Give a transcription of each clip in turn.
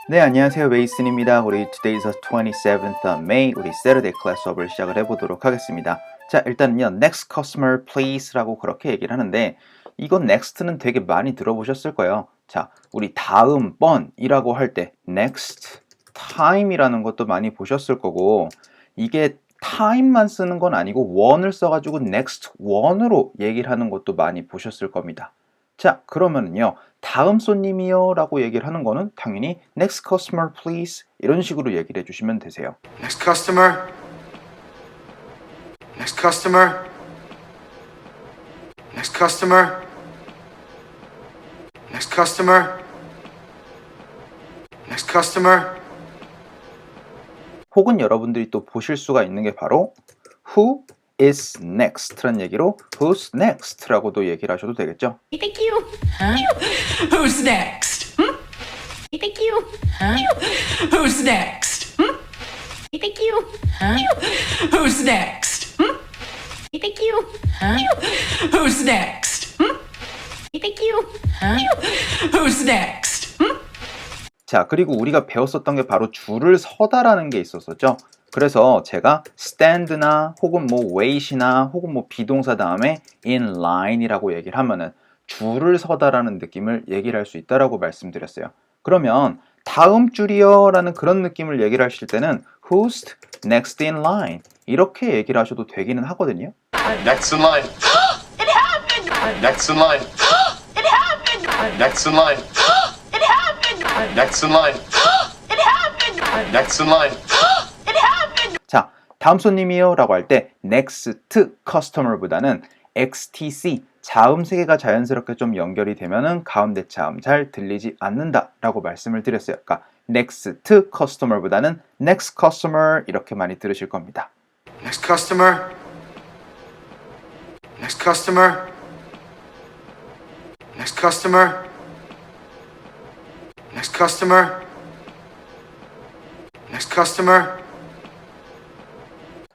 네, 안녕하세요. 메이슨입니다. 우리 Today is the 27th of May. 우리 Saturday class 수업을 시작을 해보도록 하겠습니다. 자, 일단은요. Next customer please라고 그렇게 얘기를 하는데 이건 next는 되게 많이 들어보셨을 거예요. 자, 우리 다음 번이라고 할 때 next time이라는 것도 많이 보셨을 거고 이게 time만 쓰는 건 아니고 one을 써가지고 next one으로 얘기를 하는 것도 많이 보셨을 겁니다. 자, 그러면은요. 다음 손님이요 라고 얘기를 하는 거는 당연히 next customer please 이런 식으로 얘기를 해주시면 되세요. Next customer. Next customer. Next customer. Next customer. Next customer. 혹은 여러분들이 또 보실 수가 있는 게 바로 who is next라는 얘기로 who's next라고도 얘기를 하셔도 되겠죠. Thank you. Who's next? Thank you. Who's next? Thank you. Who's next? Thank you. Who's next? Thank you. Who's next? 자, 그리고 우리가 배웠었던 게 바로 줄을 서다라는 게 있었었죠. 그래서 제가 stand나 혹은 뭐 wait이나 혹은 뭐 비동사 다음에 in line이라고 얘기를 하면은 줄을 서다라는 느낌을 얘기를 할 수 있다라고 말씀드렸어요. 그러면 다음 줄이요 라는 그런 느낌을 얘기를 하실 때는 who's next in line 이렇게 얘기를 하셔도 되기는 하거든요. Next in line. It happened. Next in line. It happened. Next in line. It happened. Next in line. It happened. Next in line. It happened. 자, 다음 손님이요 라고 할 때 next customer보다는 XTC 자음 세 개가 자연스럽게 좀 연결이 되면은 가운데 자음 잘 들리지 않는다 라고 말씀을 드렸어요. 그러니까 next customer보다는 next customer 이렇게 많이 들으실 겁니다. Next customer. Next customer. Next customer. Next customer. Next customer.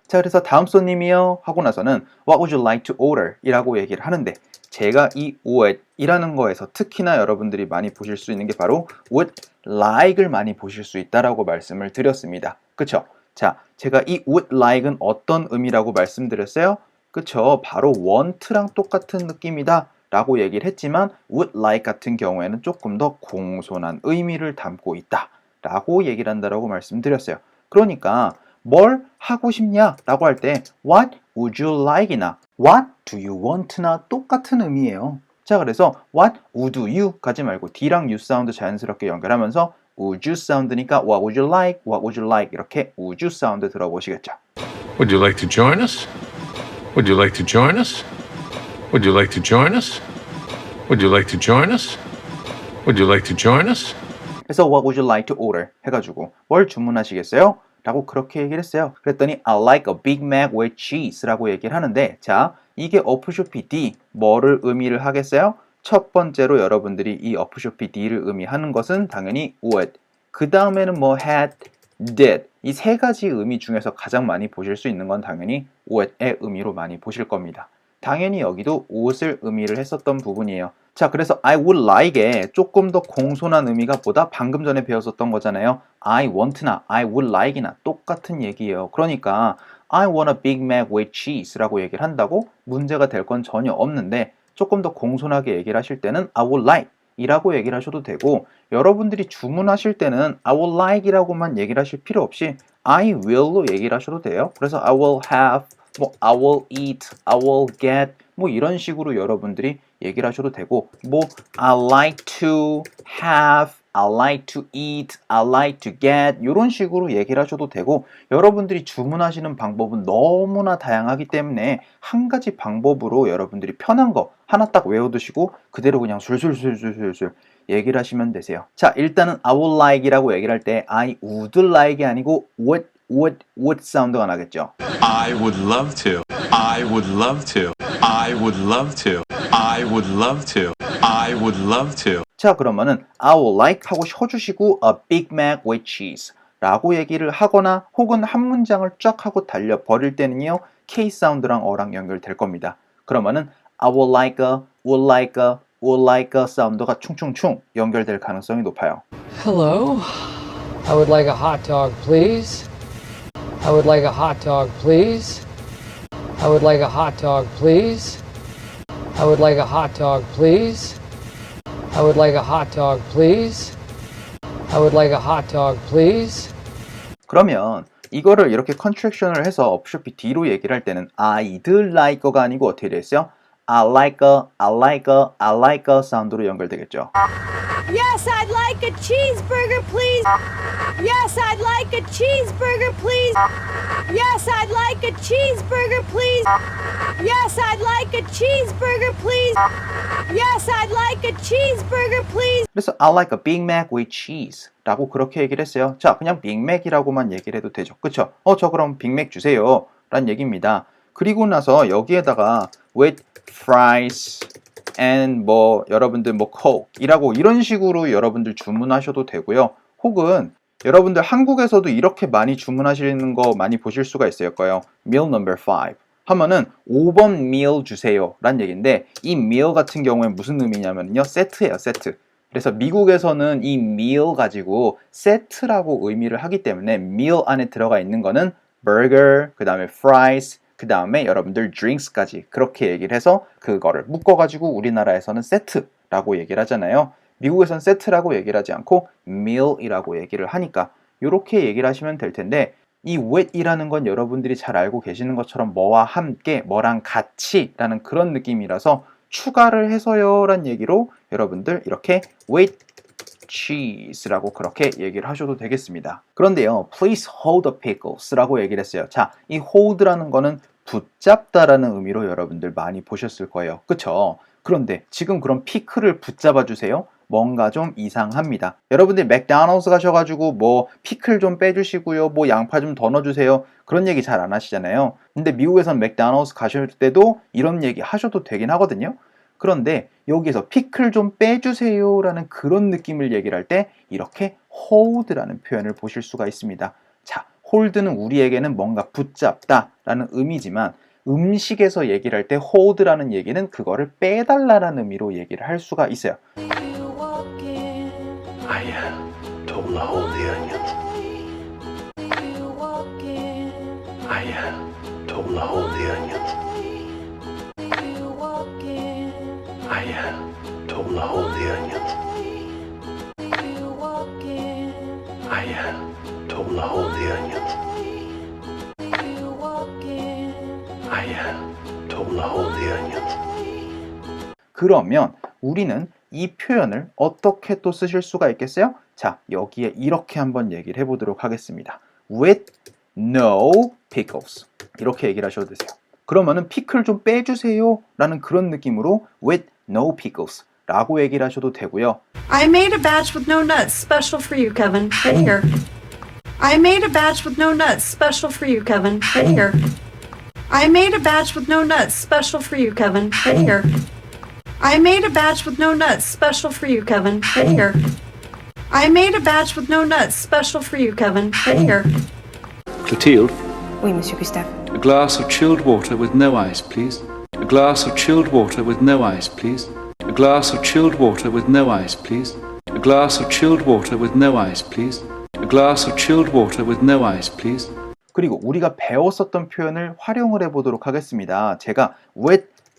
자, 그래서 다음 손님이요 하고 나서는 What would you like to order? 이라고 얘기를 하는데 제가 이 would 이라는 거에서 특히나 여러분들이 많이 보실 수 있는 게 바로 would like을 많이 보실 수 있다라고 말씀을 드렸습니다. 그쵸? 자, 제가 이 would like은 어떤 의미라고 말씀드렸어요? 그쵸? 바로 want랑 똑같은 느낌이다 라고 얘기를 했지만 would like 같은 경우에는 조금 더 공손한 의미를 담고 있다 라고 얘기를 한다라고 말씀드렸어요. 그러니까 뭘 하고 싶냐 라고 할 때 What would you like 이나 What do you want 나 똑같은 의미예요. 자, 그래서 What would you 가지 말고 D랑 U 사운드 자연스럽게 연결하면서 would you 사운드니까 What would you like, What would you like 이렇게 would you 사운드 들어보시겠죠. Would you like to join us? Would you like to join us? Would you like to join us? Would you like to join us? Would you like to join us? 그래서 What would you like to order 해가지고 뭘 주문하시겠어요? 라고 그렇게 얘기를 했어요. 그랬더니 I like a Big Mac with cheese 라고 얘기를 하는데 자, 이게 어프쇼피 D 뭐를 의미를 하겠어요? 첫 번째로 여러분들이 이 어프쇼피 D를 의미하는 것은 당연히 would 그 다음에는 뭐 had, did 이 세 가지 의미 중에서 가장 많이 보실 수 있는 건 당연히 would의 의미로 많이 보실 겁니다. 당연히 여기도 옷을 의미를 했었던 부분이에요. 자, 그래서 I would like에 조금 더 공손한 의미가 보다 방금 전에 배웠었던 거잖아요. I want나 I would like이나 똑같은 얘기예요. 그러니까 I want a Big Mac with cheese라고 얘기를 한다고 문제가 될 건 전혀 없는데 조금 더 공손하게 얘기를 하실 때는 I would like 이라고 얘기를 하셔도 되고 여러분들이 주문하실 때는 I would like 이라고만 얘기를 하실 필요 없이 I will로 얘기를 하셔도 돼요. 그래서 I will have, 뭐 I will eat, I will get 뭐 이런 식으로 여러분들이 얘기를 하셔도 되고 뭐 I like to have, I like to eat, I like to get 이런 식으로 얘기를 하셔도 되고 여러분들이 주문하시는 방법은 너무나 다양하기 때문에 한 가지 방법으로 여러분들이 편한 거 하나 딱 외워두시고 그대로 그냥 술술술술술 얘기를 하시면 되세요. 자, 일단은 I would like이라고 얘기를 할 때 I would like이 아니고 would 사운드가 나겠죠. I would love to. I would love to. I would love to. I would love to. I would love to. 자, 그러면은 I would like 하고 쉬어주시고 a Big Mac with cheese 라고 얘기를 하거나 혹은 한 문장을 쫙 하고 달려버릴 때는요 K 사운드랑 어랑 연결될 겁니다. 그러면은 I would like a, would like a, would like a 사운드가 충충충 연결될 가능성이 높아요. Hello? I would like a hot dog, please. I would like a hot dog, please. I would like a hot dog, please. I would like a hot dog, please. I would like a hot dog, please. I would like a hot dog, please. 그러면 이거를 이렇게 컨트랙션을 해서 어프쇼피 D로 얘기를 할 때는 I'd like가 아니고 어떻게 되겠어요? I like a 사운드로 연결되겠죠. Yes, I'd like a cheeseburger, please. Yes, I'd like a cheeseburger, please. Yes, I'd like a cheeseburger, please. Yes, I'd like a cheeseburger, please. Yes, I'd like a cheeseburger, please. 그래서 I like a Big Mac with cheese 라고 그렇게 얘기를 했어요. 자, 그냥 빅맥이라고만 얘기를 해도 되죠. 그쵸? 저 그럼 빅맥 주세요 라는 얘기입니다. 그리고 나서 여기에다가 with fries and 뭐 여러분들 뭐 coke이라고 이런 식으로 여러분들 주문하셔도 되고요. 혹은 여러분들 한국에서도 이렇게 많이 주문하시는 거 많이 보실 수가 있을 거예요. meal number 5 하면은 5번 meal 주세요 라는 얘기인데 이 meal 같은 경우에 무슨 의미냐면요. 세트예요. 세트. 그래서 미국에서는 이 meal 가지고 세트라고 의미를 하기 때문에 meal 안에 들어가 있는 거는 burger, 그 다음에 fries, 그 다음에 여러분들 drinks까지 그렇게 얘기를 해서 그거를 묶어가지고 우리나라에서는 세트라고 얘기를 하잖아요. 미국에서는 세트라고 얘기를 하지 않고 meal이라고 얘기를 하니까 이렇게 얘기를 하시면 될 텐데 이 with이라는 건 여러분들이 잘 알고 계시는 것처럼 뭐와 함께, 뭐랑 같이 라는 그런 느낌이라서 추가를 해서요 란 얘기로 여러분들 이렇게 with cheese라고 그렇게 얘기를 하셔도 되겠습니다. 그런데요, please hold the pickles라고 얘기를 했어요. 자, 이 hold라는 거는 붙잡다라는 의미로 여러분들 많이 보셨을 거예요. 그쵸? 그런데 지금 그럼 피클을 붙잡아 주세요? 뭔가 좀 이상합니다. 여러분들 맥도날드 가셔가지고 뭐 피클 좀 빼주시고요, 뭐 양파 좀 더 넣어주세요. 그런 얘기 잘 안 하시잖아요. 근데 미국에선 맥도날드 가실 때도 이런 얘기 하셔도 되긴 하거든요. 그런데 여기서 피클 좀 빼주세요 라는 그런 느낌을 얘기를 할 때 이렇게 hold라는 표현을 보실 수가 있습니다. 자, hold는 우리에게는 뭔가 붙잡다 라는 의미지만 음식에서 얘기를 할 때 hold라는 얘기는 그거를 빼달라는 의미로 얘기를 할 수가 있어요. I told him to hold the onions. I told him to hold the onions. I told him to hold the onions. I told him to hold the onions. I told him to hold the onions. 그러면 우리는 이 표현을 어떻게 또 쓰실 수가 있겠어요? 자, 여기에 이렇게 한번 얘기를 해보도록 하겠습니다. with no pickles 이렇게 얘기를 하셔도 되세요. 그러면은 피클 좀 빼주세요 라는 그런 느낌으로 with no pickles 라고 얘기를 하셔도 되고요. I made a batch with no nuts, special for you, Kevin. Right here. I made a batch with no nuts, special for you, Kevin. Right here. I made a batch with no nuts, special for you, Kevin. Right here. I made a batch with no nuts, special for you, Kevin. Right here. I made a batch with no nuts, special for you, Kevin. Right here. Clotilde, Oui, Monsieur Gustave. a glass of chilled water with no ice, please. A glass of chilled water with no ice, please. A glass of chilled water with no ice, please. A glass of chilled water with no ice, please. A glass of chilled water with no ice, please. 그리고 우리가 배웠었던 표현을 활용을 해보도록 하겠습니다. 제가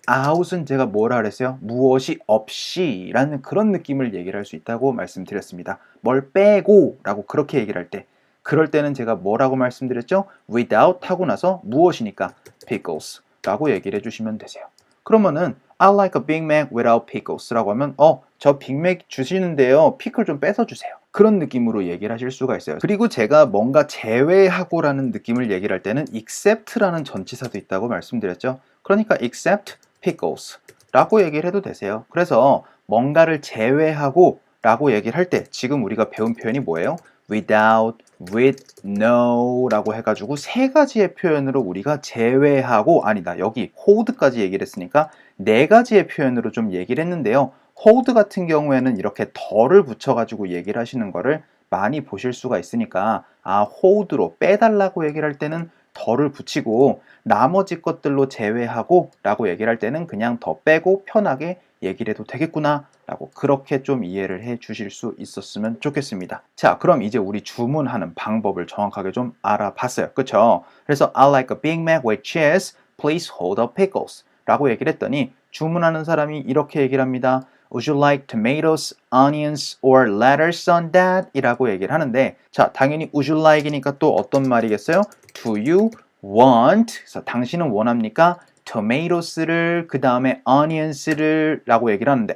without은 제가 뭐라 그랬어요? 무엇이 없이 라는 그런 느낌을 얘기를 할 수 있다고 말씀드렸습니다. 뭘 빼고 라고 그렇게 얘기를 할 때 그럴 때는 제가 뭐라고 말씀드렸죠? without 하고 나서 무엇이니까 pickles 라고 얘기를 해주시면 되세요. 그러면은 I like a Big Mac without pickles 라고 하면 저 빅맥 주시는데요. 피클 좀 뺏어 주세요. 그런 느낌으로 얘기를 하실 수가 있어요. 그리고 제가 뭔가 제외하고 라는 느낌을 얘기를 할 때는 except라는 전치사도 있다고 말씀드렸죠. 그러니까 except pickles 라고 얘기를 해도 되세요. 그래서 뭔가를 제외하고 라고 얘기를 할 때 지금 우리가 배운 표현이 뭐예요? without, with, no 라고 해가지고 세 가지의 표현으로 우리가 제외하고 아니다 여기 hold까지 얘기를 했으니까 네 가지의 표현으로 좀 얘기를 했는데요. hold 같은 경우에는 이렇게 덜을 붙여가지고 얘기를 하시는 거를 많이 보실 수가 있으니까 hold로 빼달라고 얘기를 할 때는 덜을 붙이고 나머지 것들로 제외하고 라고 얘기를 할 때는 그냥 더 빼고 편하게 얘기를 해도 되겠구나 라고 그렇게 좀 이해를 해 주실 수 있었으면 좋겠습니다. 자, 그럼 이제 우리 주문하는 방법을 정확하게 좀 알아봤어요. 그쵸? 그래서 I like a Big Mac with cheese, please hold the pickles 라고 얘기를 했더니 주문하는 사람이 이렇게 얘기를 합니다. Would you like tomatoes, onions, or lettuce on that? 이라고 얘기를 하는데 자, 당연히 would you like이니까 또 어떤 말이겠어요? Do you want? 그래서 당신은 원합니까? tomatos를 그 다음에 onions를 라고 얘기를 하는데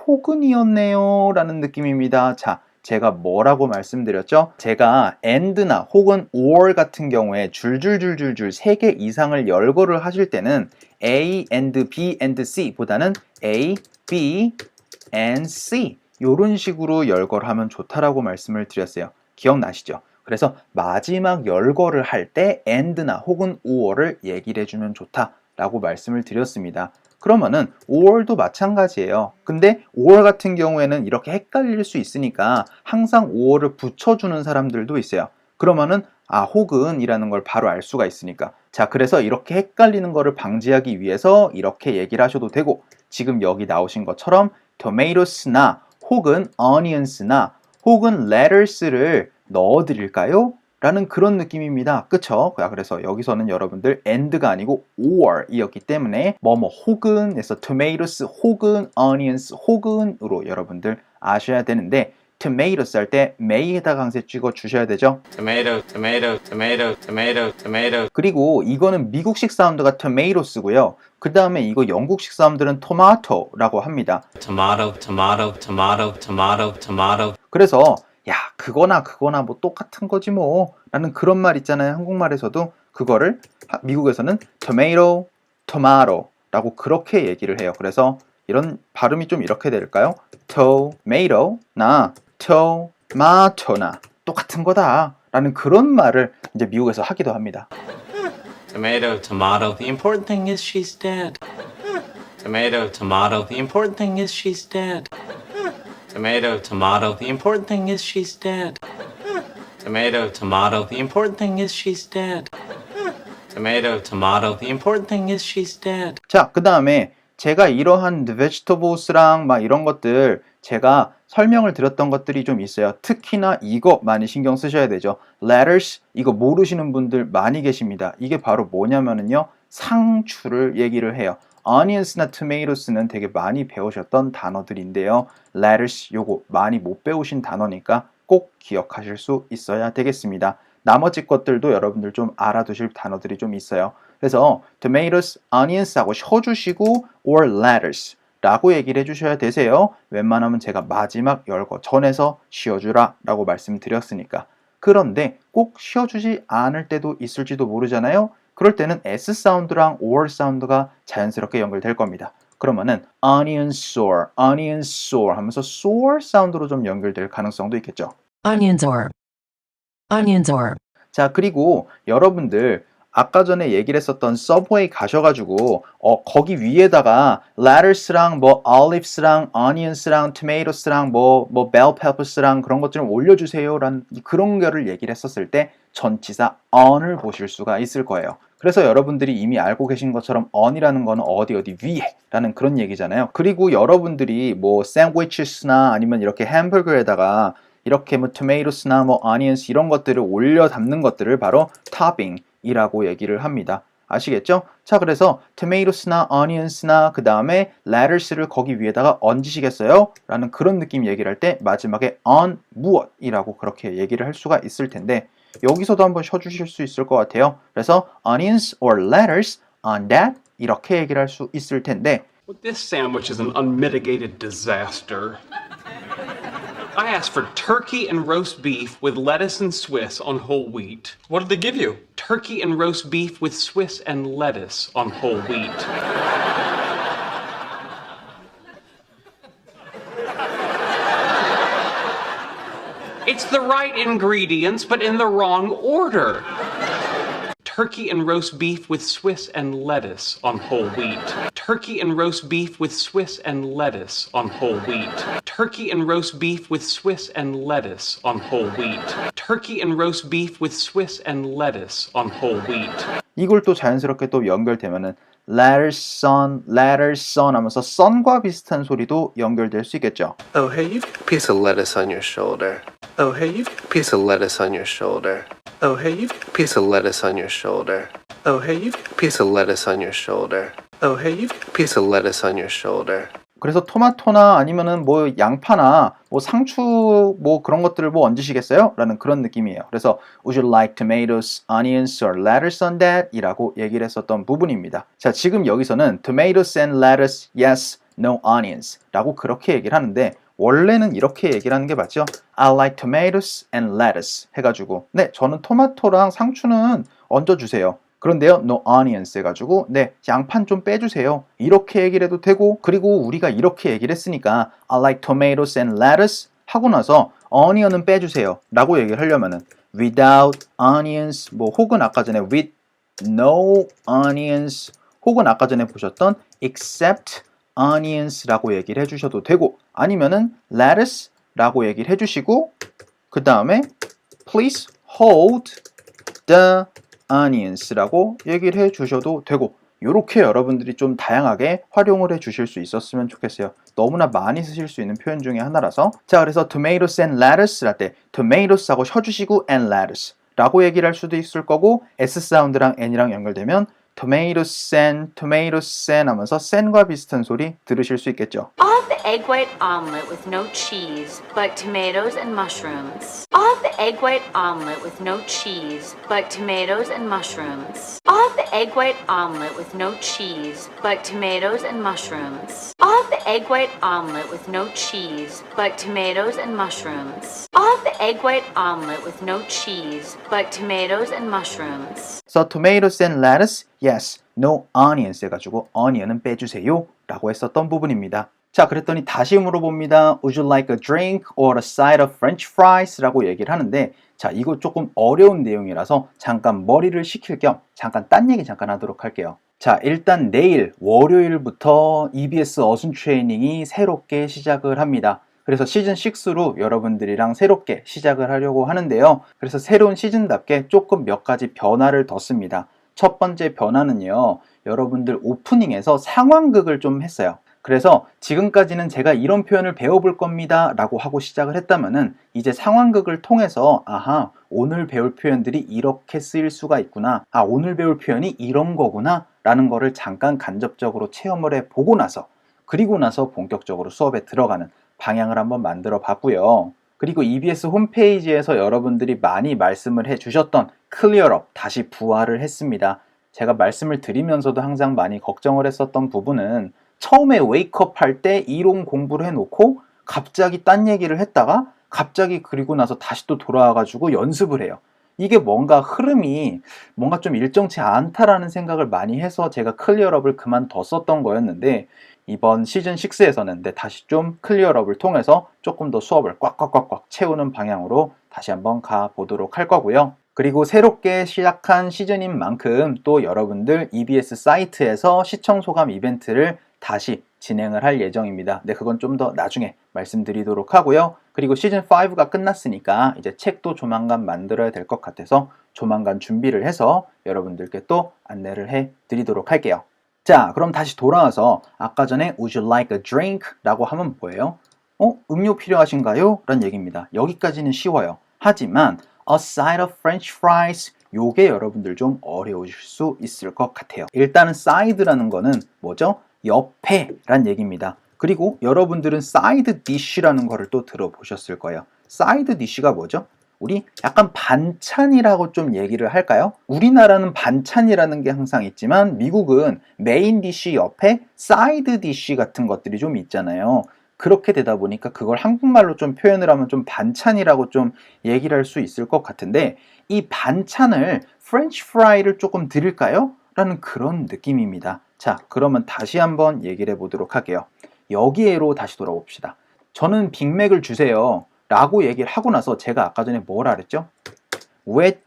혹은이었네요 라는 느낌입니다. 자, 제가 뭐라고 말씀드렸죠? 제가 and나 혹은 or 같은 경우에 줄줄줄줄줄 3개 이상을 열거를 하실 때는 A and B and C 보다는 A, B and C 이런 식으로 열거를 하면 좋다라고 말씀을 드렸어요. 기억나시죠? 그래서 마지막 열거를 할 때 and나 혹은 or를 얘기를 해주면 좋다라고 말씀을 드렸습니다. 그러면은 or도 마찬가지예요. 근데 or 같은 경우에는 이렇게 헷갈릴 수 있으니까 항상 or를 붙여주는 사람들도 있어요. 그러면은 혹은이라는 걸 바로 알 수가 있으니까. 자, 그래서 이렇게 헷갈리는 거를 방지하기 위해서 이렇게 얘기를 하셔도 되고 지금 여기 나오신 것처럼 tomatos나 혹은 onions나 혹은 lettuce를 넣어드릴까요? 라는 그런 느낌입니다. 그쵸? 그래서 여기서는 여러분들 and가 아니고 or 이었기 때문에 뭐뭐 혹은에서 tomatoes 혹은 onions 혹은으로 여러분들 아셔야 되는데 tomatoes 할 때 may에다가 항상 찍어 주셔야 되죠. Tomato, tomato, tomato, tomato, tomato. 그리고 이거는 미국식 사운드가 tomatos고요. 그 다음에 이거 영국식 사운드는 tomato라고 합니다. Tomato, tomato, tomato, tomato, tomato. 그래서 야, 그거나 뭐 똑같은 거지 뭐 라는 그런 말 있잖아요. 한국말에서도 그거를 미국에서는 tomato, tomato 라고 그렇게 얘기를 해요. 그래서 이런 발음이 좀 이렇게 될까요? tomato나 tomato나 똑같은 거다 라는 그런 말을 이제 미국에서 하기도 합니다. Tomato, tomato. The important thing is she's dead. Tomato, tomato. The important thing is she's dead. Tomato, tomato. The important thing is she's dead. Tomato, tomato. The important thing is she's dead. Tomato, tomato. The important thing is she's dead. 자, 그 다음에 제가 이러한 vegetables랑 막 이런 것들 제가 설명을 드렸던 것들이 좀 있어요. 특히나 이거 많이 신경 쓰셔야 되죠. lettuce 이거 모르시는 분들 많이 계십니다. 이게 바로 뭐냐면은요. 상추를 얘기를 해요. onions나 tomatos는 되게 많이 배우셨던 단어들인데요. lettuce 요거 많이 못 배우신 단어니까 꼭 기억하실 수 있어야 되겠습니다. 나머지 것들도 여러분들 좀 알아두실 단어들이 좀 있어요. 그래서 tomatoes, onions하고 쉬어주시고 or lettuce 라고 얘기를 해주셔야 되세요. 웬만하면 제가 마지막 열거 전에서 쉬어주라 라고 말씀드렸으니까. 그런데 꼭 쉬어주지 않을 때도 있을지도 모르잖아요. 그럴 때는 S 사운드랑 or 사운드가 자연스럽게 연결될 겁니다. 그러면은 onion sour 하면서 sour 사운드로 좀 연결될 가능성도 있겠죠. Onions or. 자, 그리고 여러분들 아까 전에 얘기를 했었던 서브웨이 가셔가지고 거기 위에다가 lettuce랑 뭐 olives랑 onions랑 tomatoes랑 뭐 bell peppers랑 그런 것 좀 올려주세요 라는 그런 거를 얘기를 했었을 때 전치사 on을 보실 수가 있을 거예요. 그래서 여러분들이 이미 알고 계신 것처럼 on이라는 거는 어디 위에 라는 그런 얘기잖아요. 그리고 여러분들이 뭐 샌드위치스나 아니면 이렇게 햄버거에다가 이렇게 뭐 토마토스나 뭐 어니언스 이런 것들을 올려 담는 것들을 바로 토핑이라고 얘기를 합니다. 아시겠죠? 자, 그래서 토마토스나 어니언스나 그 다음에 lettuce를 거기 위에다가 얹으시겠어요? 라는 그런 느낌 얘기를 할 때 마지막에 on 무엇이라고 그렇게 얘기를 할 수가 있을 텐데 여기서도 한번 쉬어주실 수 있을 것 같아요. 그래서 onions or lettuce on that 이렇게 얘기를 할 수 있을 텐데 Well, this sandwich is an unmitigated disaster. I asked for turkey and roast beef with lettuce and Swiss on whole wheat. What did they give you? Turkey and roast beef with Swiss and lettuce on whole wheat. It's the right ingredients, but in the wrong order. Turkey and roast beef with Swiss and lettuce on whole wheat. Turkey and roast beef with Swiss and lettuce on whole wheat. Turkey and roast beef with Swiss and lettuce on whole wheat. Turkey and roast beef with Swiss and lettuce on whole wheat. 이걸 또 자연스럽게 또 연결되면은 lettuce on 하면서 son과 비슷한 소리도 연결될 수 있겠죠. Oh, hey, you got a piece of lettuce on your shoulder. Oh, hey, you got a piece of lettuce on your shoulder. Oh, hey, you got a piece of lettuce on your shoulder. Oh, hey, you got a piece of lettuce on your shoulder. Oh, hey, you got a piece of lettuce on your shoulder. 그래서 토마토나 아니면은 뭐 양파나 뭐 상추 뭐 그런 것들을 뭐 얹으시겠어요? 라는 그런 느낌이에요. 그래서 Would you like tomatoes, onions, or lettuce on that? 이라고 얘기를 했었던 부분입니다. 자, 지금 여기서는 tomatoes and lettuce, yes, no onions 라고 그렇게 얘기를 하는데 원래는 이렇게 얘기를 하는 게 맞죠? I like tomatoes and lettuce 해가지고 네, 저는 토마토랑 상추는 얹어주세요. 그런데요, no onions 해가지고 네, 양판 좀 빼주세요. 이렇게 얘기를 해도 되고 그리고 우리가 이렇게 얘기를 했으니까 I like tomatoes and lettuce 하고 나서 onion은 빼주세요 라고 얘기를 하려면은 without onions 뭐 혹은 아까 전에 with no onions 혹은 아까 전에 보셨던 except onions 라고 얘기를 해주셔도 되고 아니면은 lettuce 라고 얘기를 해주시고 그 다음에 please hold the onions라고 얘기를 해주셔도 되고 이렇게 여러분들이 좀 다양하게 활용을 해주실 수 있었으면 좋겠어요. 너무나 많이 쓰실 수 있는 표현 중에 하나라서 자 그래서 tomatoes and lettuce 할 때 tomatoes 하고 쉬어주시고 and lettuce 라고 얘기를 할 수도 있을 거고 S 사운드랑 N이랑 연결되면 tomatoes and 하면서 sen과 비슷한 소리 들으실 수 있겠죠. I'll have the egg white omelet with no cheese, but tomatoes and mushrooms. I'll have the egg white omelet with no cheese, but tomatoes and mushrooms. I'll have the egg white omelet with no cheese, but tomatoes and mushrooms. I'll have the egg white omelet with no cheese, but tomatoes and mushrooms. I'll have the egg white omelet with no cheese, but tomatoes and mushrooms. So tomatoes and lettuce, yes, no onions 해가지고 onion은 빼주세요 라고 했었던 부분입니다. 자 그랬더니 다시 물어봅니다. Would you like a drink or a side of french fries? 라고 얘기를 하는데 자 이거 조금 어려운 내용이라서 잠깐 머리를 식힐 겸 잠깐 딴 얘기 잠깐 하도록 할게요. 자 일단 내일 월요일부터 EBS 어순 트레이닝이 새롭게 시작을 합니다. 그래서 시즌6로 여러분들이랑 새롭게 시작을 하려고 하는데요. 그래서 새로운 시즌답게 조금 몇 가지 변화를 뒀습니다. 첫 번째 변화는요. 여러분들 오프닝에서 상황극을 좀 했어요. 그래서 지금까지는 제가 이런 표현을 배워볼 겁니다 라고 하고 시작을 했다면은 이제 상황극을 통해서 아하 오늘 배울 표현들이 이렇게 쓰일 수가 있구나 아 오늘 배울 표현이 이런 거구나 라는 거를 잠깐 간접적으로 체험을 해보고 나서 그리고 나서 본격적으로 수업에 들어가는 방향을 한번 만들어 봤고요. 그리고 EBS 홈페이지에서 여러분들이 많이 말씀을 해주셨던 클리어업 다시 부활을 했습니다. 제가 말씀을 드리면서도 항상 많이 걱정을 했었던 부분은 처음에 웨이크업 할 때 이론 공부를 해놓고 갑자기 딴 얘기를 했다가 갑자기 그리고 나서 다시 또 돌아와가지고 연습을 해요. 이게 뭔가 흐름이 뭔가 좀 일정치 않다라는 생각을 많이 해서 제가 클리어업을 그만뒀었던 거였는데 이번 시즌6에서는 다시 좀 클리어업을 통해서 조금 더 수업을 꽉꽉꽉꽉 채우는 방향으로 다시 한번 가보도록 할 거고요. 그리고 새롭게 시작한 시즌인 만큼 또 여러분들 EBS 사이트에서 시청 소감 이벤트를 다시 진행을 할 예정입니다. 네, 그건 좀 더 나중에 말씀드리도록 하고요. 그리고 시즌5가 끝났으니까 이제 책도 조만간 만들어야 될 것 같아서 조만간 준비를 해서 여러분들께 또 안내를 해드리도록 할게요. 자, 그럼 다시 돌아와서 아까 전에 Would you like a drink? 라고 하면 뭐예요? 음료 필요하신가요? 라는 얘기입니다. 여기까지는 쉬워요. 하지만 a side of french fries 요게 여러분들 좀 어려우실 수 있을 것 같아요. 일단은 side라는 거는 뭐죠? 옆에 란 얘기입니다. 그리고 여러분들은 side dish라는 거를 또 들어보셨을 거예요. side dish가 뭐죠? 우리 약간 반찬이라고 좀 얘기를 할까요? 우리나라는 반찬이라는 게 항상 있지만 미국은 메인 디쉬 옆에 사이드 디쉬 같은 것들이 좀 있잖아요. 그렇게 되다 보니까 그걸 한국말로 좀 표현을 하면 좀 반찬이라고 좀 얘기를 할 수 있을 것 같은데 이 반찬을 프렌치 프라이를 조금 드릴까요? 라는 그런 느낌입니다. 자, 그러면 다시 한번 얘기를 해보도록 할게요. 여기에로 다시 돌아봅시다. 저는 빅맥을 주세요 라고 얘기를 하고 나서 제가 아까 전에 뭐라 그랬죠? With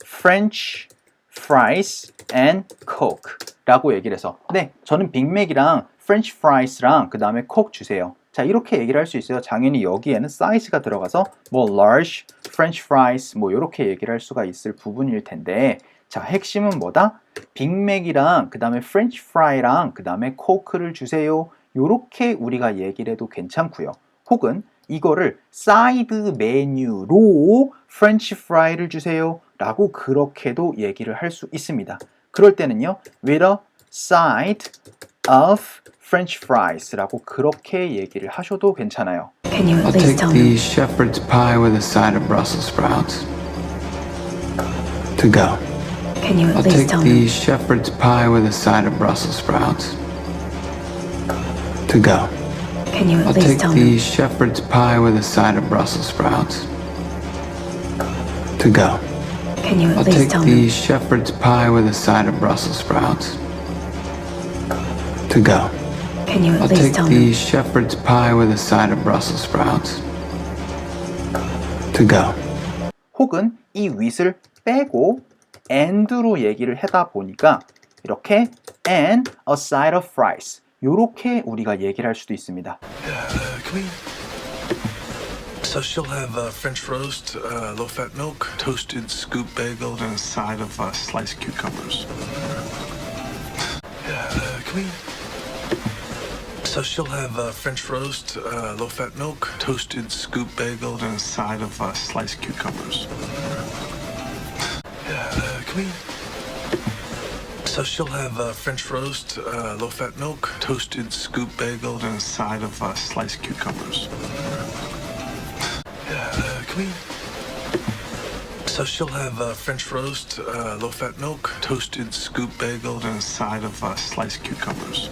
French fries and Coke 라고 얘기를 해서 네, 저는 빅맥이랑 French fries랑 그 다음에 Coke 주세요. 자, 이렇게 얘기를 할 수 있어요. 당연히 여기에는 사이즈가 들어가서 뭐 large, French fries 뭐 이렇게 얘기를 할 수가 있을 부분일 텐데 자, 핵심은 뭐다? 빅맥이랑 그 다음에 프렌치 프라이랑 그 다음에 코크를 주세요. 요렇게 우리가 얘기를 해도 괜찮고요. 혹은 이거를 사이드 메뉴로 프렌치 프라이를 주세요 라고 그렇게도 얘기를 할 수 있습니다. 그럴 때는요 with a side of French fries 라고 그렇게 얘기를 하셔도 괜찮아요. Can you at I'll least take tell the me? shepherd's pie with a side of Brussels sprouts. To go. Can you at I'll least take tell the me? shepherd's pie with a side of Brussels sprouts. To go. Can you I'll at least take tell the me? shepherd's pie with a side of Brussels sprouts. To go. Can you I'll at least take tell the me? shepherd's pie with a side of Brussels sprouts. To go. Can you I'll at least take tell the me? shepherd's pie with a side of Brussels sprouts. To go. 혹은 이 with을 빼고 and로 얘기를 하다 보니까 이렇게 and a side of fries 요렇게 우리가 얘기를 할 수도 있습니다. Can we? So she'll have French roast, low-fat milk, toasted scoop bagel, and a side of sliced cucumbers. Can we? So she'll have French roast, low-fat milk, toasted scoop bagel, and a side of sliced cucumbers. Can we? So she'll have French roast, low-fat milk, toasted scoop bagel, and a side of sliced cucumbers. Can we? So she'll have French roast, low-fat milk, toasted scoop bagel, and a side of sliced cucumbers.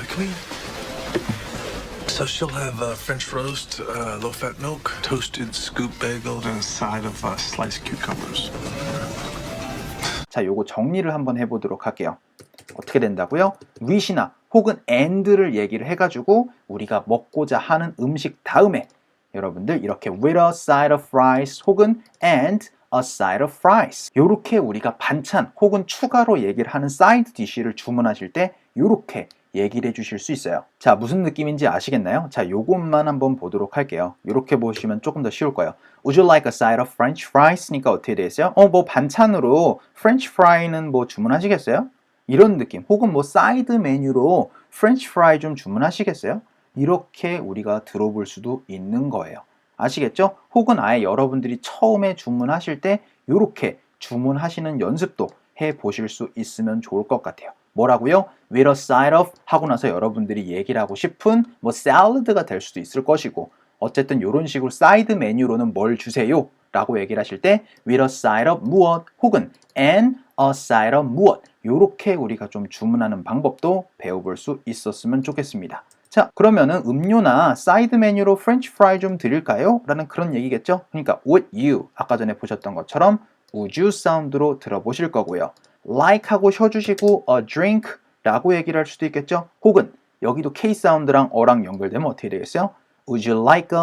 Can we? So she'll have French roast, low-fat milk, toasted scoop bagel, and a side of sliced cucumbers. 자, 요거 정리를 한번 해보도록 할게요. 어떻게 된다고요? with이나 혹은 and를 얘기를 해가지고 우리가 먹고자 하는 음식 다음에 여러분들 이렇게 with a side of fries 혹은 and a side of fries 요렇게 우리가 반찬 혹은 추가로 얘기를 하는 사이드 디쉬를 주문하실 때 요렇게 얘기를 해주실 수 있어요. 자, 무슨 느낌인지 아시겠나요? 자, 요것만 한번 보도록 할게요. 요렇게 보시면 조금 더 쉬울 거예요. Would you like a side of French fries니까 어떻게 되겠어요? 뭐 반찬으로 French fry는 뭐 주문하시겠어요? 이런 느낌. 혹은 뭐 사이드 메뉴로 French fry 좀 주문하시겠어요? 이렇게 우리가 들어볼 수도 있는 거예요. 아시겠죠? 혹은 아예 여러분들이 처음에 주문하실 때 요렇게 주문하시는 연습도 해보실 수 있으면 좋을 것 같아요. 뭐라고요? with a side of 하고 나서 여러분들이 얘기를 하고 싶은 뭐 샐러드가 될 수도 있을 것이고 어쨌든 이런 식으로 사이드 메뉴로는 뭘 주세요 라고 얘기를 하실 때 with a side of 무엇 혹은 and a side of 무엇 요렇게 우리가 좀 주문하는 방법도 배워볼 수 있었으면 좋겠습니다. 자, 그러면은 음료나 사이드 메뉴로 프렌치 프라이 좀 드릴까요? 라는 그런 얘기겠죠? 그러니까 would you 아까 전에 보셨던 것처럼 would you 사운드로 들어보실 거고요. like 하고 쉬어주시고 a drink 라고 얘기를 할 수도 있겠죠? 혹은 여기도 K 사운드랑 어랑 연결되면 어떻게 되겠어요? Would you like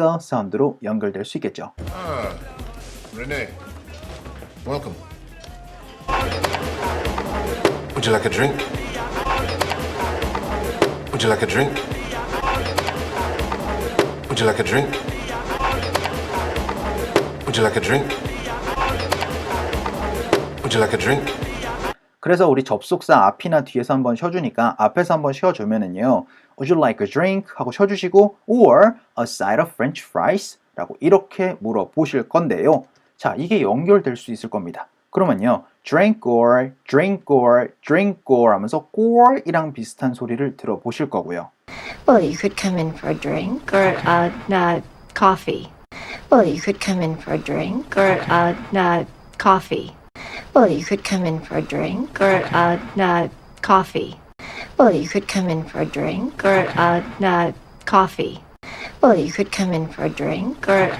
a 사운드로 연결될 수 있겠죠? Renee, welcome. Would you like a drink? Would you like a drink? Would you like a drink? Would you like a drink? Would you like a drink? 그래서 우리 접속사 앞이나 뒤에서 한번 쉬어주니까 앞에서 한번 쉬어주면은요 Would you like a drink? 하고 쉬어주시고 or a side of French fries? 라고 이렇게 물어보실 건데요. 자, 이게 연결될 수 있을 겁니다. 그러면요 drink or 하면서 gore이랑 비슷한 소리를 들어보실 거고요. Well, you could come in for a drink or coffee. Well, you could come in for a drink or coffee. Well, you could come in for a drink or coffee. Well, you could come in for a drink or coffee. Well, you could come in for a drink or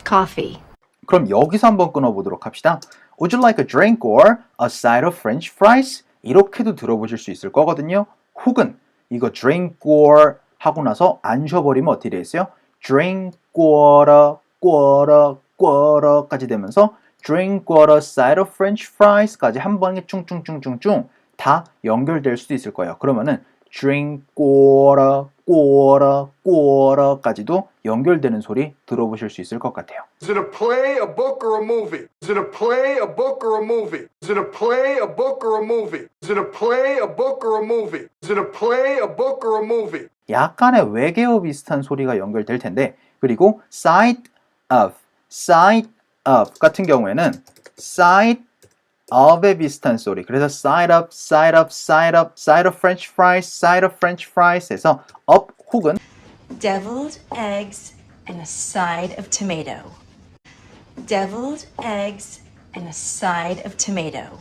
coffee. 그럼 여기서 한번 끊어보도록 합시다. Would you like a drink or a side of French fries? 이렇게도 들어보실 수 있을 거거든요. 혹은 이거 drink or 하고 나서 안 쉬어버리면 어떻게 되겠어요? drink quarter까지 되면서 drink quarter side of French fries까지 한 번에 쭝쭝쭝쭝쭝 다 연결될 수도 있을 거예요. 그러면은 drink quarter quarter까지도 연결되는 소리 들어보실 수 있을 것 같아요. Is it a play, a book, or a movie? Is it a play, a book, or a movie? Is it a play, a book, or a movie? Is it a play, a book, or a movie? Is it a play, a book, or a movie? 약간의 외계어 비슷한 소리가 연결될 텐데, 그리고 side of 같은 경우에는 side of에 비슷한 소리. 그래서 side of French fries 해서 up 혹은 Deviled eggs and a side of tomato. Deviled eggs and a side of tomato.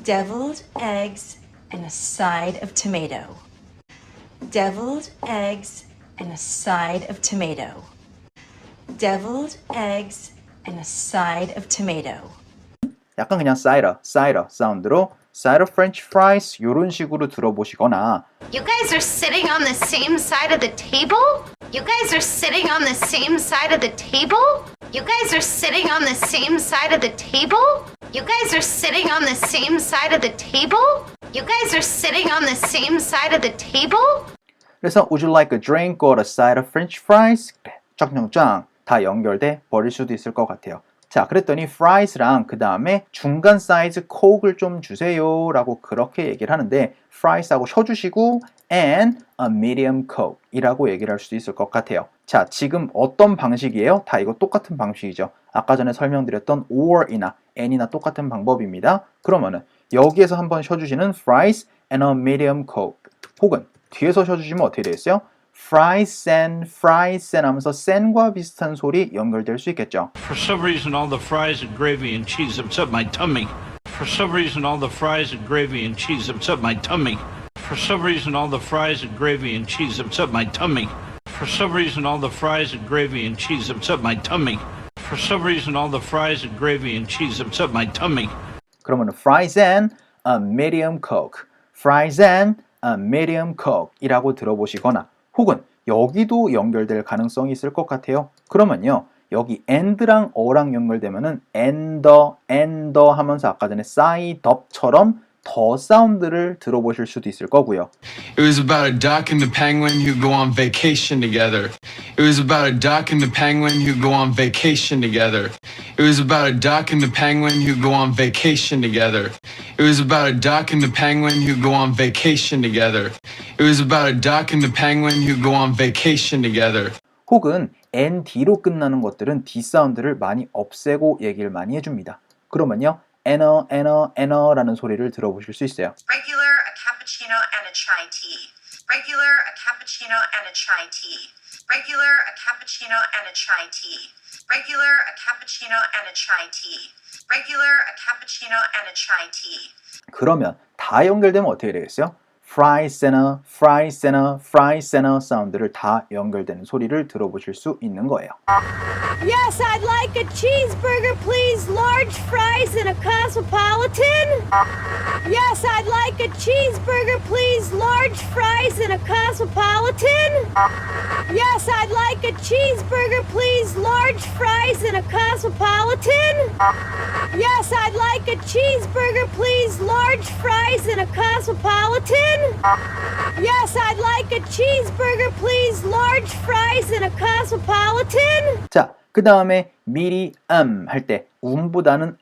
Deviled eggs and a side of tomato. Deviled eggs and a side of tomato. Deviled eggs and a side of tomato. 약간 그냥 cider 사운드로 side of French fries 이런 식으로 들어보시거나 You guys are sitting on the same side of the table? You guys are sitting on the same side of the table? You guys are sitting on the same side of the table? You guys are sitting on the same side of the table? You guys are sitting on the same side of the table? 그래서 would you like a drink or a side of French fries? 짱짱짱 다 연결돼 버릴 수도 있을 것 같아요. 자, 그랬더니 fries랑 그 다음에 중간 사이즈 coke을 좀 주세요 라고 그렇게 얘기를 하는데 fries하고 쉬어주시고 and a medium coke 이라고 얘기를 할 수도 있을 것 같아요. 자, 지금 어떤 방식이에요? 다 이거 똑같은 방식이죠. 아까 전에 설명드렸던 or이나 and이나 똑같은 방법입니다. 그러면은 여기에서 한번 쉬어주시는 fries and a medium coke 혹은 뒤에서 쉬어주시면 어떻게 되겠어요? fries and 하면서 sand과 비슷한 소리 연결될 수 있겠죠. For some reason, all the fries and gravy and cheese upset my tummy. For some reason, all the fries and gravy and cheese upset my tummy. For some reason, all the fries and gravy and cheese upset my tummy. For some reason, all the fries and gravy and cheese upset my tummy. For some reason, all the fries and gravy and cheese upset my tummy. 그러면 fries and a medium coke, fries and a medium coke 이라고 들어보시거나 혹은 여기도 연결될 가능성이 있을 것 같아요. 그러면요. 여기 and랑 어랑 연결되면은 and 하면서 아까 전에 side up처럼 더 사운드를 들어보실 수도 있을 거고요. It was about a duck and the penguin who go on vacation together. It was about a duck and the penguin who go on vacation together. It was about a duck and the penguin who go on vacation together. It was about a duck and the penguin who go on vacation together. It was about a duck and the penguin who go on vacation together. 혹은 nd로 끝나는 것들은 d 사운드를 많이 없애고 얘기를 많이 해줍니다. 그러면요. 라는 소리를 들어보실 수 있어요. Regular, a cappuccino, and a chai tea. Regular, a cappuccino, and a chai tea. Regular, a cappuccino, and a chai tea. Regular, a cappuccino, and a chai tea. Regular, a cappuccino, and a chai tea. 그러면 다 연결되면 어떻게 되겠어요? fries and a 사운드를 다 연결되는 소리를 들어보실 수 있는 거예요. Yes, I'd like a cheeseburger, please. Large fries and a cosmopolitan. Yes, I'd like a cheeseburger, please. Large fries and a cosmopolitan. Yes, I'd like a cheeseburger, please. Large fries and a cosmopolitan. Yes, I'd like a cheeseburger, please. Large fries and a cosmopolitan. Yes, I'd like a cheeseburger, please. Large fries and a cosmopolitan. 자, 그 다음에 미리 할 때 보다는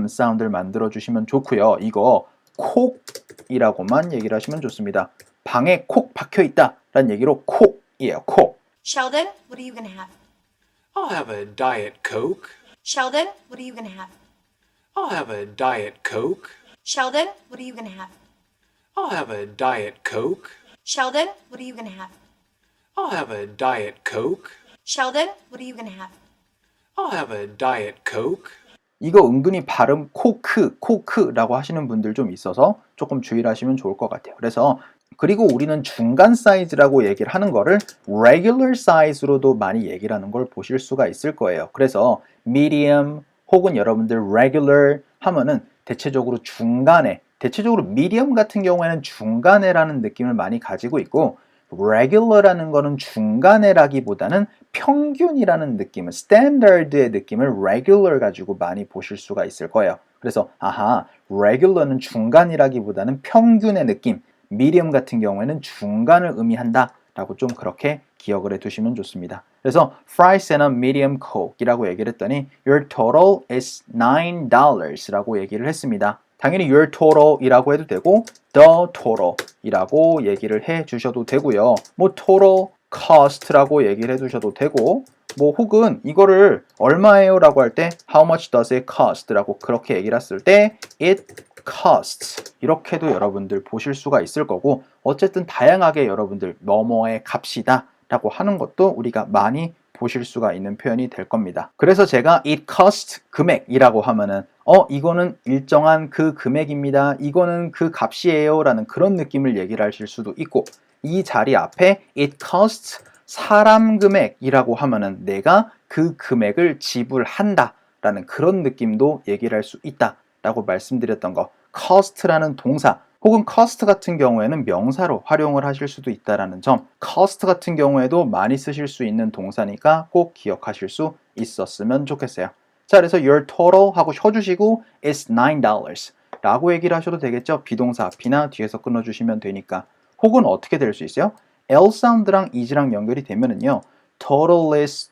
사운드를 만들어 주시면 좋고요. 이거 콕이라고만 얘기를 하시면 좋습니다. 방에 콕 박혀 있다 라는 얘기로 콕이에요. 콕. Sheldon, what are you gonna have? I'll have a Diet Coke. Sheldon, what are you gonna have? I'll have a Diet Coke. Sheldon, what are you gonna have? I'll have a Diet Coke. Sheldon, what are you gonna have? I'll have a Diet Coke. Sheldon, what are you gonna have? I'll have a Diet Coke. 이거 은근히 발음 코크라고 하시는 분들 좀 있어서 조금 주의를 하시면 좋을 것 같아요. 그리고 우리는 중간 사이즈라고 얘기를 하는 거를 regular size로도 많이 얘기를 하는 걸 보실 수가 있을 거예요. 그래서 medium 혹은 여러분들 regular 하면은 대체적으로 medium 같은 경우에는 중간에라는 느낌을 많이 가지고 있고 regular라는 거는 중간에라기보다는 평균이라는 느낌을 standard의 느낌을 regular 가지고 많이 보실 수가 있을 거예요. 그래서 regular는 중간이라기보다는 평균의 느낌, medium 같은 경우에는 중간을 의미한다 라고 좀 그렇게 기억을 해두시면 좋습니다. 그래서 fries and a medium coke 이라고 얘기를 했더니 your total is $9 라고 얘기를 했습니다. 당연히 your total 이라고 해도 되고 the total 이라고 얘기를 해 주셔도 되고요. 뭐 total cost 라고 얘기를 해 두셔도 되고 뭐 혹은 이거를 얼마예요 라고 할 때 how much does it cost 라고 그렇게 얘기를 했을 때 it costs 이렇게도 여러분들 보실 수가 있을 거고 어쨌든 다양하게 여러분들 뭐뭐의 값이다 라고 하는 것도 우리가 많이 보실 수가 있는 표현이 될 겁니다. 그래서 제가 it cost 금액이라고 하면은 이거는 일정한 그 금액입니다. 이거는 그 값이에요 라는 그런 느낌을 얘기를 하실 수도 있고 이 자리 앞에 it costs 사람 금액이라고 하면은 내가 그 금액을 지불한다 라는 그런 느낌도 얘기를 할 수 있다 라고 말씀드렸던 거 cost라는 동사 혹은 cost 같은 경우에는 명사로 활용을 하실 수도 있다라는 점 cost 같은 경우에도 많이 쓰실 수 있는 동사니까 꼭 기억하실 수 있었으면 좋겠어요. 자, 그래서 your total 하고 쉬어주시고 is $9 라고 얘기를 하셔도 되겠죠. 비동사 앞이나 뒤에서 끊어주시면 되니까. 혹은 어떻게 될 수 있어요? L 사운드랑 is랑 연결이 되면은요 total is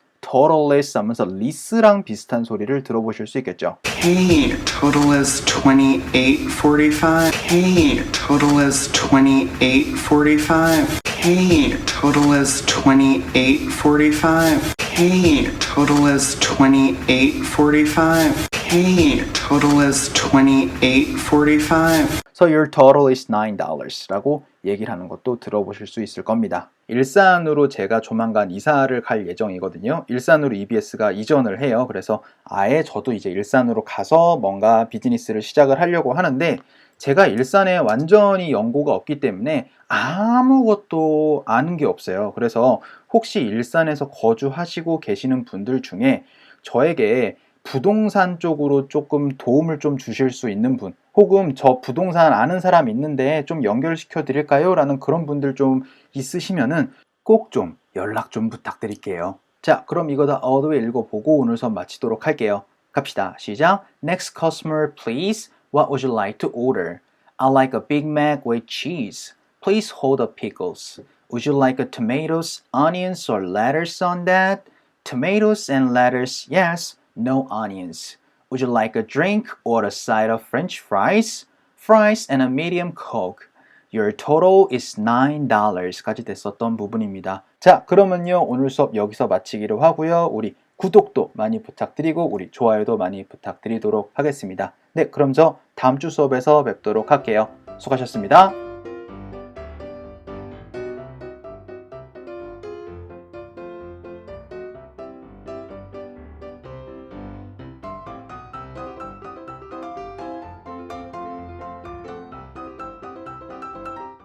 하면서 list랑 비슷한 소리를 들어보실 수 있겠죠. Hey, total is $28.45. Hey, total is $28.45. Hey, total is $28.45. Hey, total is $28.45. Hey, total is $28.45. So your total is $9 라고 얘기를 하는 것도 들어보실 수 있을 겁니다. 일산으로 제가 조만간 이사를 갈 예정이거든요. 일산으로 EBS가 이전을 해요. 그래서 아예 저도 이제 일산으로 가서 뭔가 비즈니스를 시작을 하려고 하는데 제가 일산에 완전히 연고가 없기 때문에 아무것도 아는 게 없어요. 그래서 혹시 일산에서 거주하시고 계시는 분들 중에 저에게 부동산 쪽으로 조금 도움을 좀 주실 수 있는 분 혹은 저 부동산 아는 사람 있는데 좀 연결시켜 드릴까요? 라는 그런 분들 좀 있으시면은 꼭 좀 연락 좀 부탁드릴게요. 자, 그럼 이거 다 어드웨이 읽어보고 오늘 수업 마치도록 할게요. 갑시다. 시작. Next customer, please. What would you like to order? I like a Big Mac with cheese. Please hold the pickles. Would you like a tomatoes, onions, or lettuce on that? Tomatoes and lettuce, yes. No onions. Would you like a drink or a side of French fries? Fries and a medium Coke. Your total is $9까지 됐었던 부분입니다. 자, 그러면요 오늘 수업 여기서 마치기로 하고요. 우리 구독도 많이 부탁드리고 우리 좋아요도 많이 부탁드리도록 하겠습니다. 네, 그럼 저 다음 주 수업에서 뵙도록 할게요. 수고하셨습니다.